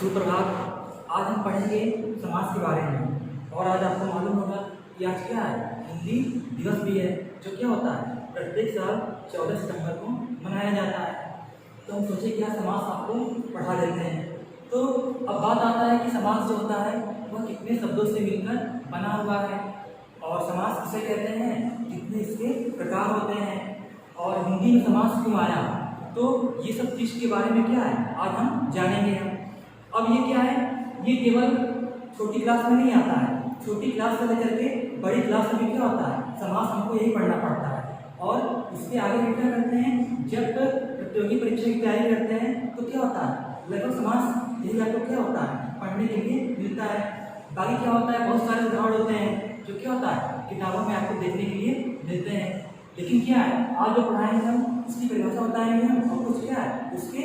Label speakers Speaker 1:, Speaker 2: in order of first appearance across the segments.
Speaker 1: सुप्रभात। आज हम पढ़ेंगे समाज के बारे में। और आज आपको मालूम होगा कि आज क्या है, हिंदी दिवस भी है, जो क्या होता है प्रत्येक साल 14 सितंबर को मनाया जाता है। तो हम सोचे क्या समाज आपको पढ़ा देते हैं। तो अब बात आता है कि समाज जो होता है वह कितने शब्दों से मिलकर बना हुआ है, और समाज किसे कहते हैं, कितने इसके प्रकार होते हैं, और हिंदी में समाज क्यों आया। तो ये सब चीज़ के बारे में क्या है आज हम जानेंगे। अब ये क्या है, ये केवल छोटी क्लास में नहीं आता है, छोटी क्लास से लेकर के बड़ी क्लास में क्या होता है, समाज हमको यही पढ़ना पड़ता है। और इसके आगे भी क्या करते हैं, जब प्रतियोगी परीक्षा की तैयारी करते हैं तो क्या होता है, लगभग समाज यही आपको क्या होता है पढ़ने के लिए मिलता है। बाकी क्या होता है, बहुत सारे उदाहरण होते हैं जो क्या होता है किताबों में आपको देखने के लिए मिलते हैं। लेकिन क्या है, आज जो पढ़ाएंगे हम उसकी परिभाषा बताएंगे हम, और कुछ क्या है उसके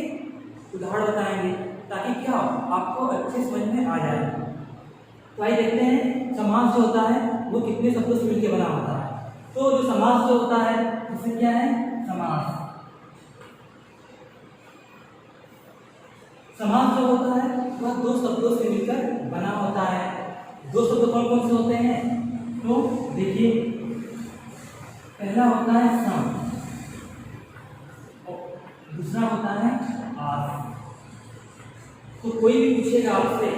Speaker 1: उदाहरण बताएंगे, ताकि क्या हो आपको अच्छे समझ में आ जाए। तो आइए देखते हैं समाज जो होता है वो कितने शब्दों से मिलकर बना होता है। तो जो समाज जो होता है उसमें क्या है, समाज समाज जो होता है वह दो शब्दों से मिलकर बना होता है। दो शब्द कौन कौन से होते हैं, तो देखिए पहला होता है सम और दूसरा होता है आस। तो कोई भी पूछेगा आपसे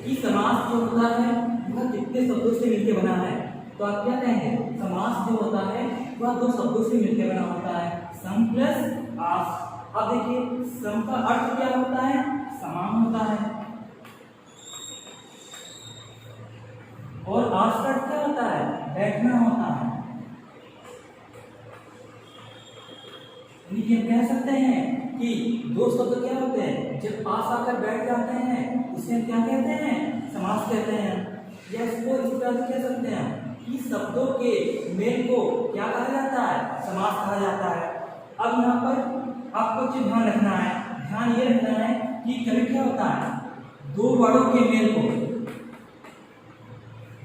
Speaker 1: कि समाज जो होता है वह कितने शब्दों से मिलकर बना है, तो आप क्या कहेंगे, समाज जो होता है वह दो शब्दों से मिलकर बना होता है, सम प्लस आस। अब देखिए सम का अर्थ क्या होता है, समान होता है, और आस का अर्थ क्या होता है, बैठना होता है। हम कह सकते हैं कि दो शब्द क्या होते हैं, जब पास आकर बैठ जाते हैं उसे हम क्या कहते हैं, समास कहते हैं। या इसको इस तरह से कह सकते हैं कि शब्दों के मेल को क्या कहा जाता है, समास कहा जाता है। अब यहाँ पर आपको जो ध्यान रखना है, ध्यान ये रखना है कि कभी क्या होता है, दो वर्डों के मेल को,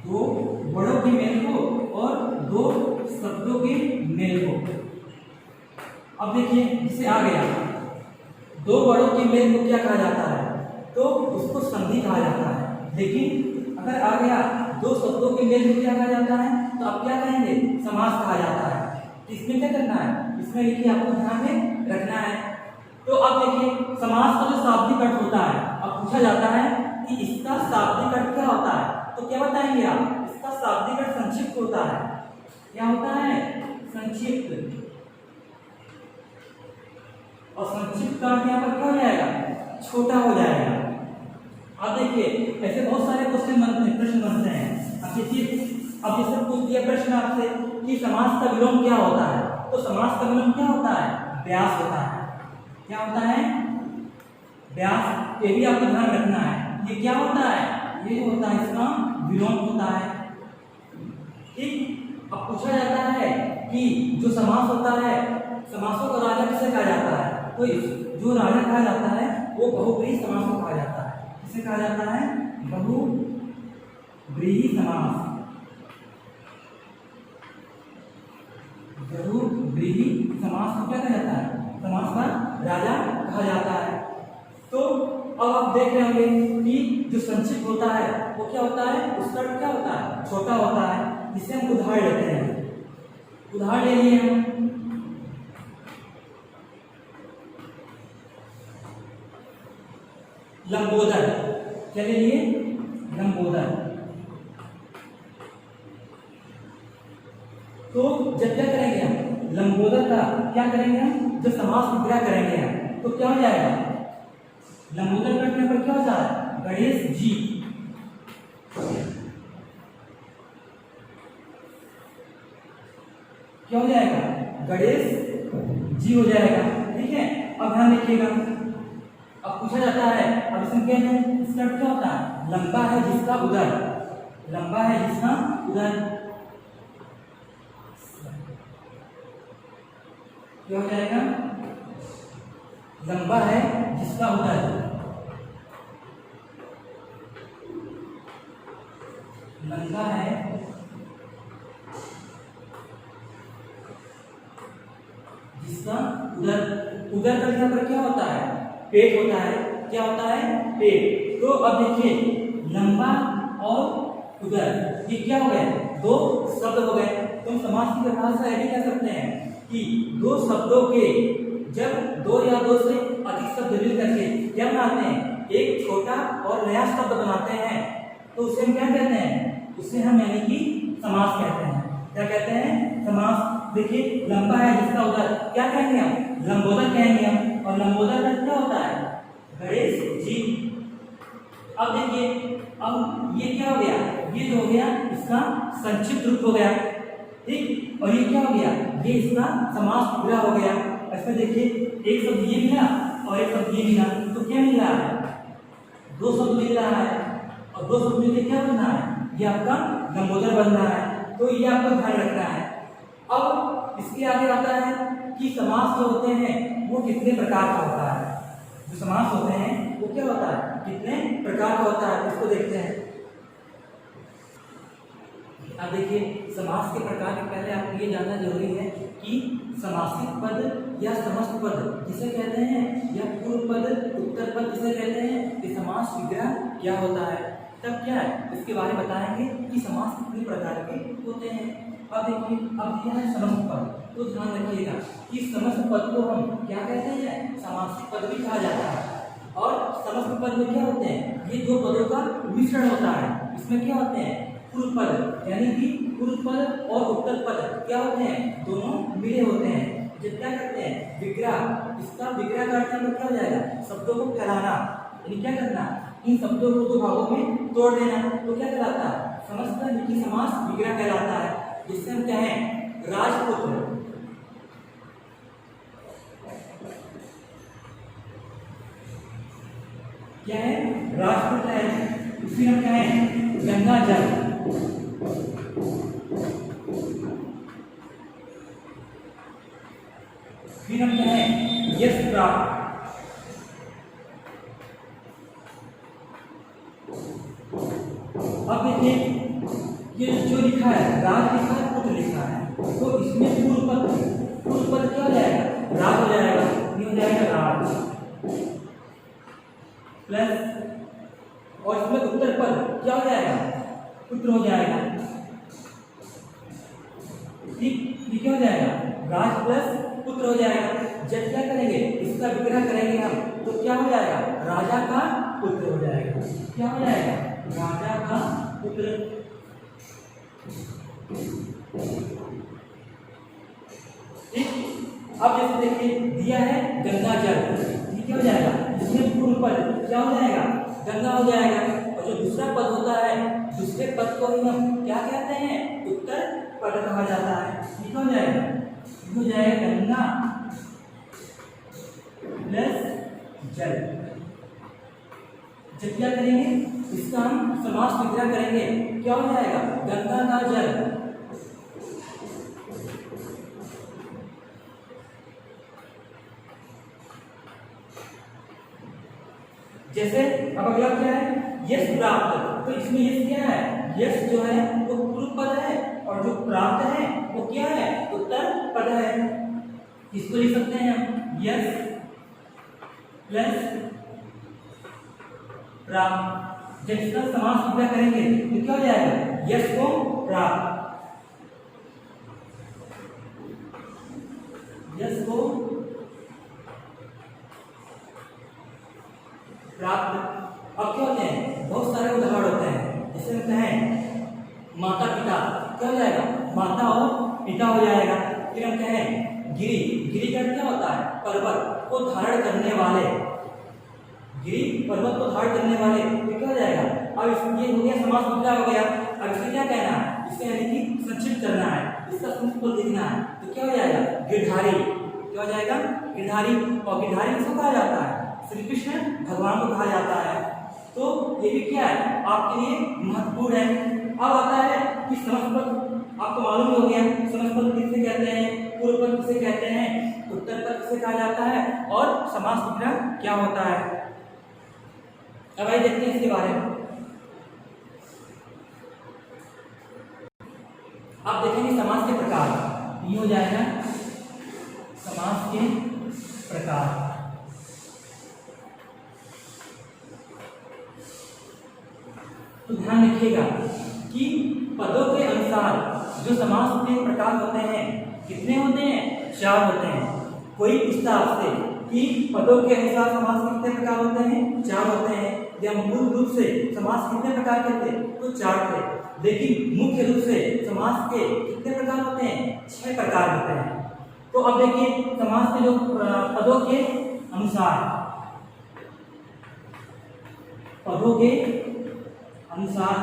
Speaker 1: दो वर्डों के मेल को और दो शब्दों के मेल को। अब देखिए जिसे आ गया, दो वर्डों के मेल को क्या कहा जाता है, तो उसको संधि कहा जाता है। लेकिन अगर आ गया दो शब्दों के मेल को क्या कहा जाता है, तो आप क्या कहेंगे, समास कहा जाता है। इसमें क्या करना है, इसमें देखिए आपको ध्यान में रखना है। तो अब देखिए समास का जो शाब्दिक अर्थ होता है, अब पूछा जाता है कि इसका शाब्दिक अर्थ क्या होता है, तो क्या बताएंगे आप, इसका शाब्दिक अर्थ संक्षिप्त होता है। क्या होता है, संक्षिप्त। और संक्षिप्त का अर्थ यहाँ पर क्या हो जाएगा, छोटा हो जाएगा। अब देखिए ऐसे बहुत सारे क्वेश्चन बनते हैं, प्रश्न बनते हैं। अब जैसे पूछ दिया प्रश्न आपसे कि समास का विलोम क्या होता है, तो समास का विलोम क्या होता है, व्यास होता है। क्या होता है, व्यास। ये भी आपको ध्यान रखना है, ये क्या होता है, ये होता है इसका विलोम होता है। ठीक। अब पूछा जाता है कि जो समास होता है, समासों का राजा किसे कहा जाता है, तो जो राजा कहा जाता है वो बहुव्रीहि समास को कहा जाता है। किसे कहा जाता है, बहुव्रीहि समास। बहुव्रीहि समास को क्या कहा जाता है, समास का राजा कहा जाता है। तो अब आप देख रहे होंगे कि जो संक्षिप्त होता है वो क्या होता है, उसका अर्थ क्या होता है, छोटा होता है। जिसे हम उदाहरण लेते हैं, उदाहरण ले लिए हम, लंबोदर। क्या ले लिए, लंबोदर। तो जब क्या करेंगे हम, लंबोदर का क्या करेंगे हम, जब समास विग्रह करेंगे हम, तो क्या हो जाएगा, लंबोदर करने पर क्या होता है, गणेश जी। क्या हो जाएगा, गणेश जी हो जाएगा। ठीक है। अब ध्यान देखिएगा, अब पूछा जाता है, अब इसमें क्या है, इसका अर्थ क्या होता है, लंबा है जिसका उदर, लंबा है जिसका उदर। क्या हो जाएगा, लंबा है जिसका उदर, लंबा है जिसका उदर। उदर का यहाँ पर क्या होता है, पेट होता है। क्या होता है, पेट। तो अब देखिए लंबा और उदर ये क्या हो गए, दो शब्द हो गए। तो हम समास की परिभाषा यह भी कह सकते हैं कि दो शब्दों के जब दो या दो से अधिक शब्द मिल करके क्या बनाते हैं, एक छोटा और नया शब्द बनाते हैं, तो उसे हम क्या कहते हैं, उसे हम यानी कि समास कहते हैं। क्या कहते हैं, समास। देखिए लंबा है जिसका उदर क्या कहेंगे हम, लंबोदर कहेंगे हम। और लंबोदर का क्या होता है, गणेश जी। अब देखिए अब ये क्या हो गया, ये जो हो गया इसका संक्षिप्त रूप हो गया, ठीक। और ये क्या हो गया, ये इसका समास विग्रह हो गया। इसमें देखिए एक शब्द ये मिला और एक शब्द ये मिला, तो क्या मिल रहा है, दो शब्द मिल रहा है। और दो शब्द मिलकर क्या बन रहा है, ये आपका लंबोदर बन रहा है। तो ये आपको ध्यान रखना है। अब इसके आगे आता है कि समास जो होते हैं वो कितने प्रकार का होता है। जो समास होते हैं वो क्या होता है, कितने प्रकार का होता है, इसको देखते हैं। अब देखिए समास के प्रकार के पहले आपको ये जानना जरूरी है कि समासिक पद या समस्त पद जिसे कहते हैं, या पूर्व पद उत्तर पद जिसे कहते हैं, ये समास विग्रह क्या होता है। तब क्या है इसके बारे में बताएंगे कि समास कितने प्रकार के होते हैं। अब देखिए अब यह है समस्त पद, तो ध्यान रखिएगा कि समस्त पद को हम क्या कहते हैं, समासिक पद भी कहा जाता है। और समस्त पद में क्या होते हैं, ये दो पदों का मिश्रण होता है। इसमें क्या होते हैं, पूर्व पद यानी कि पूर्व पद और उत्तर पद क्या होते हैं, दोनों मिले होते हैं। जब क्या करते हैं, विग्रह, इसका विग्रह का अर्थ क्या हो जाएगा, शब्दों को फैलाना, यानी क्या करना, इन शब्दों को दो भागों में तोड़ देना। तो क्या कहलाता है, समस्त लिखी समास विग्रह कहलाता है। जिससे हम कहें राजपुत्र, क्या है, राजपुत्र है। फिर हम कहें गंगा जल, फिर हम कहें यश प्राप्त, अब देखिए ये जो लिखा है राज लिखा है, पुत्र लिखा है, तो इसमें पूर्व पद क्या हो जाएगा, राज हो जाएगा। ये हो जाएगा राज प्लस, और इसमें उत्तर पद क्या हो जाएगा, पुत्र हो जाएगा। ठीक, ये क्या हो जाएगा, राज प्लस पुत्र हो जाएगा। जब क्या करेंगे, इसका विग्रह करेंगे हम, तो क्या हो जाएगा, राजा का पुत्र हो जाएगा। क्या हो जाएगा, राजा का पुत्र। ठीक, अब जैसे देखिए दिया है गंगा जल, ये क्या हो जाएगा, इसमें पूर्व पद क्या हो जाएगा, गंगा हो जाएगा। और जो दूसरा पद होता है, दूसरे पद को ही हम क्या कहते हैं, उत्तर पद कहा जाता है। ये क्या हो जाएगा, हो जाएगा गंगा प्लस जल। जब क्या करेंगे, इसका हम समास विग्रह करेंगे, क्या हो जाएगा, गंगा का जल। जैसे अब अगला क्या है, यश प्राप्त, तो इसमें यश क्या है, यश जो है वो पूर्व पद है, और जो प्राप्त है वो क्या है, उत्तर पद है। इसको लिख सकते हैं हम यश प्लस प्राप्त। जब इसका समास विग्रह करेंगे तो क्या हो जाएगा, यश को प्राप्त, यश को प्राप्त। अब क्या होते हैं, बहुत सारे उदाहरण होते हैं। जैसे हम कहें माता पिता, क्या हो जाएगा, माता और पिता हो जाएगा। फिर हम कहें गिरी, गिरी का क्या होता है, पर्वत को धारण करने वाले, गिरी पर्वत को धारण करने वाले, तो क्या हो जाएगा। अब ये हो गया समास विग्रह हो गया। अब इसे क्या कहना है, इसे यानी कि संक्षिप्त करना है, इसका संक्षिप्त लिखना है, तो क्या हो जाएगा, गिरधारी। क्या हो जाएगा, गिरधारी। और गिरधारी किसको कहा जाता है, श्री कृष्ण भगवान को कहा जाता है। तो ये भी क्या है, आपके लिए महत्वपूर्ण है। अब आता है कि समस्त पद, आपको मालूम हो गया समस्त पद किसे कहते हैं, पूर्व पद किसे कहते हैं, उत्तर पद किसे कहा जाता है, और समास विग्रह क्या होता है। अब आइए देखते हैं इसके बारे में। आप देखेंगे समास के प्रकार, ये हो जाएगा समास के प्रकार। तो ध्यान रखिएगा कि पदों के अनुसार जो समास के प्रकार होते हैं कितने होते हैं, 4 होते हैं। कोई पूछता आपसे कि पदों के अनुसार समास के कितने प्रकार होते हैं, 4 होते हैं, या मूल रूप से समास कितने प्रकार के थे, तो 4 थे। लेकिन मुख्य रूप से समास के कितने प्रकार होते हैं, 6 प्रकार होते हैं। तो अब देखिए समास के जो पदों के अनुसार, पदों के अनुसार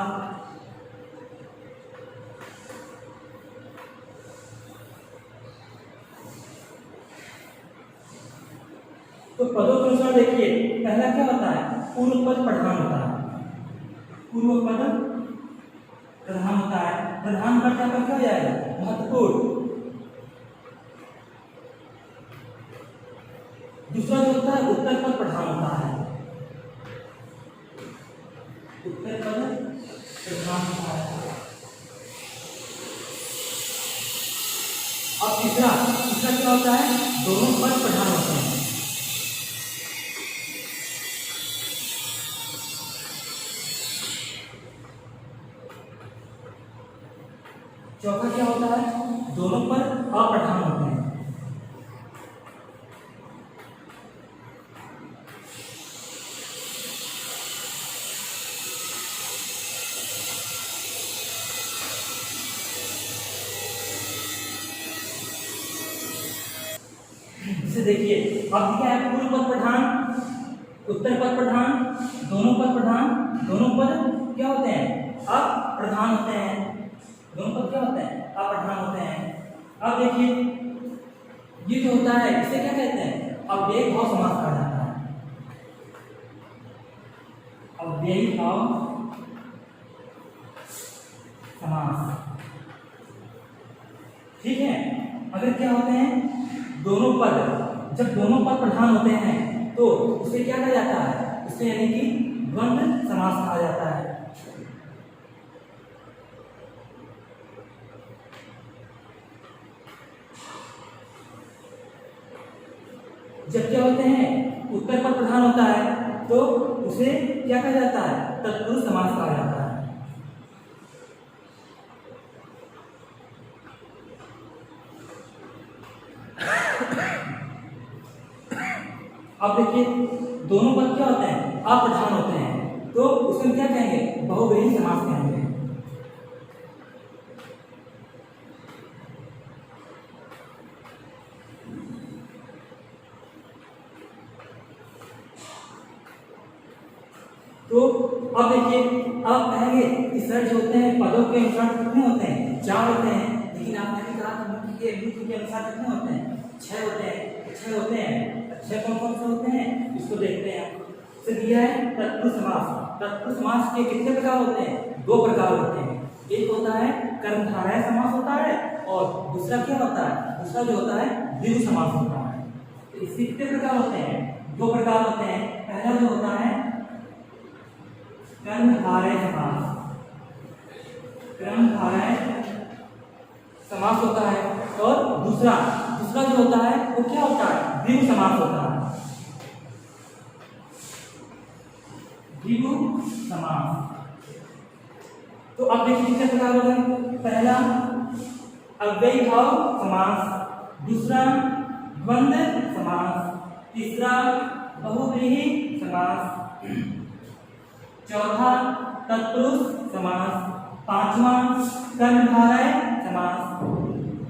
Speaker 1: तो पदों के अनुसार देखिए पहला क्या होता है, पूर्व पद प्रधान होता है। पूर्व पद प्रधान होता है। प्रधान का क्या हो जाएगा, महत्वपूर्ण। दूसरा जो होता है उत्तर पद प्रधान होता है। उत्तर पद प्रधान होता है। अब तीसरा क्या होता है, दोनों पद प्रधान होते हैं। चौथा क्या होता है, दोनों पद अप्रधान होते हैं। इसे देखिए अब क्या है, पूर्व पद प्रधान, उत्तर पद प्रधान, दोनों पद प्रधान, दोनों पद क्या होते हैं, अप्रधान होते हैं। दोनों पद क्या होते हैं, अप्रधान होते हैं। अब देखिए ये जो होता है इसे क्या कहते हैं, अव्ययी भाव समास कहा जाता है। अव्ययी भाव समास, ठीक है। अगर क्या होते हैं दोनों पद, जब दोनों पद प्रधान होते हैं तो उसे क्या कहा जाता है, उसे यानी कि द्वंद्व समास कहा जाता है। जब क्या होते हैं उत्तर पद प्रधान होता है तो उसे क्या कहा जाता है, तत्पुरुष समास कहा जाता है। अब देखिए दोनों पद क्या होते हैं, अप्रधान होते हैं, तो उसे क्या कहेंगे, बहुव्रीहि समास कहेंगे। तो अब देखिए अब कहेंगे कि सर जो होते हैं पदों के अनुसार कितने होते हैं, 4 होते हैं। लेकिन आपने भी कहा था मुख्य के अनुसार कितने होते हैं, 6 होते हैं। 6 होते हैं, 6 कौन कौन से होते हैं इसको देखते हैं। तो दिया है तत्पुरुष समास। तत्पुरुष समास के कितने प्रकार होते हैं, 2 प्रकार होते हैं। एक होता है कर्मधारय समास होता है और दूसरा क्या होता है, दूसरा जो होता है द्विगु समास होता है। तो इसके कितने प्रकार होते हैं, 2 प्रकार होते हैं। पहला जो होता है कर्मधारय समास, कर्मधारय समास होता है, और दूसरा जो होता है वो क्या होता है, द्विगु समास होता है। द्विगु समास। तो अब देखिए कितने प्रकार हो गए, पहला अव्ययी भाव समास, दूसरा द्वंद्व समास, तीसरा बहुव्रीहि समास, चौथा तत्पुरुष समास, पांचवा कर्मधारय समास,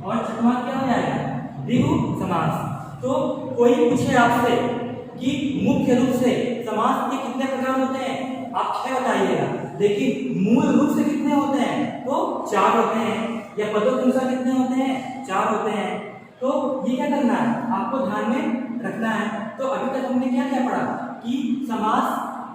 Speaker 1: और छठवां क्या हो जाएगा, द्विगु समास। तो कोई पूछे आपसे कि मुख्य रूप से समास के कितने प्रकार होते हैं, आप 6 बताइएगा। लेकिन मूल रूप से कितने होते हैं, तो 4 होते हैं। या पदों के अनुसार कितने होते हैं, 4 होते हैं। तो ये क्या करना है, आपको ध्यान में रखना है। तो अभी तक हमने क्या क्या पढ़ा कि समास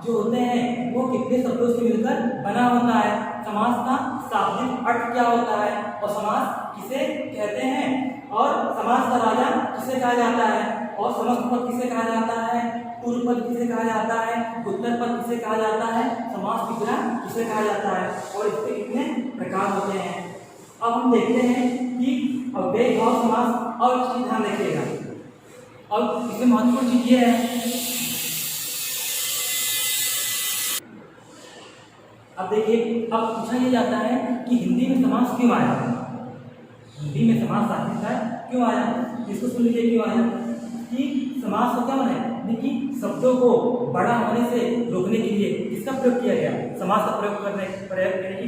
Speaker 1: जो होते हैं वो कितने शब्दों से मिलकर बना होता है, समास का शाब्दिक अर्थ क्या होता है, और समास किसे कहते हैं, और समास का राजा किसे कहा जाता है, और समस्त पद किसे कहा जाता है, पूर्व पद किसे कहा जाता है, उत्तर पद किसे कहा जाता है, समास विग्रह किसे कहा जाता है, और इसके कितने प्रकार होते हैं। अब हम देखते हैं कि अव्ययी भाव समास, और चीज ध्यान रखिएगा। अब इसमें महत्वपूर्ण चीज ये है अब देखिए, अब पूछा ये जाता है कि हिंदी में समास क्यों आया, हिंदी में समास आखिरकार क्यों आया। इसको सुन लीजिए क्यों आया कि समास का क्या माने कि शब्दों को बड़ा होने से रोकने के लिए किसका प्रयोग किया गया, समास का प्रयोग करने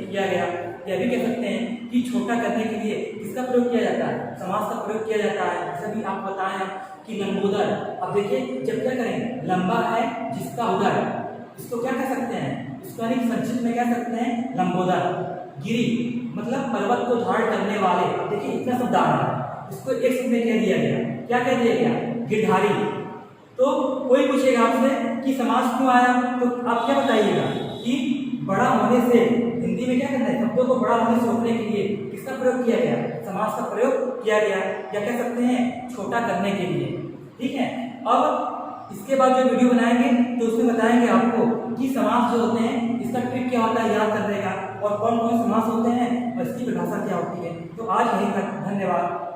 Speaker 1: किया गया। यह भी कह सकते हैं कि छोटा करने के लिए किसका प्रयोग किया जाता है, समास का प्रयोग किया जाता है। जैसा भी आप बताएं कि लंबोदर। अब देखिए, जब क्या करें, लंबा है जिसका उदर, इसको क्या कह सकते हैं, इसको संक्षिप्त में कह सकते हैं लंबोदर। गिरी मतलब पर्वत को धारण करने वाले। अब देखिए, इतना शब्द आ रहा है, इसको एक शब्द में कह दिया गया, क्या कह दिया गया, गिरधारी। तो कोई पूछेगा आपसे कि समास क्यों आया, तो आप क्या बताइएगा कि बड़ा होने से, हिंदी में क्या करना है, शब्दों को बड़ा होने से रोकने के लिए किसका प्रयोग किया गया, समास का प्रयोग किया गया, या कह सकते हैं छोटा करने के लिए। ठीक है, अब इसके बाद जो वीडियो बनाएंगे तो उसमें बताएंगे आपको कि समास जो होते हैं इसका ट्रिक क्या होता है याद करने का, और कौन कौन समास होते हैं और इसकी परिभाषा क्या होती है। तो आज यही तक, धन्यवाद।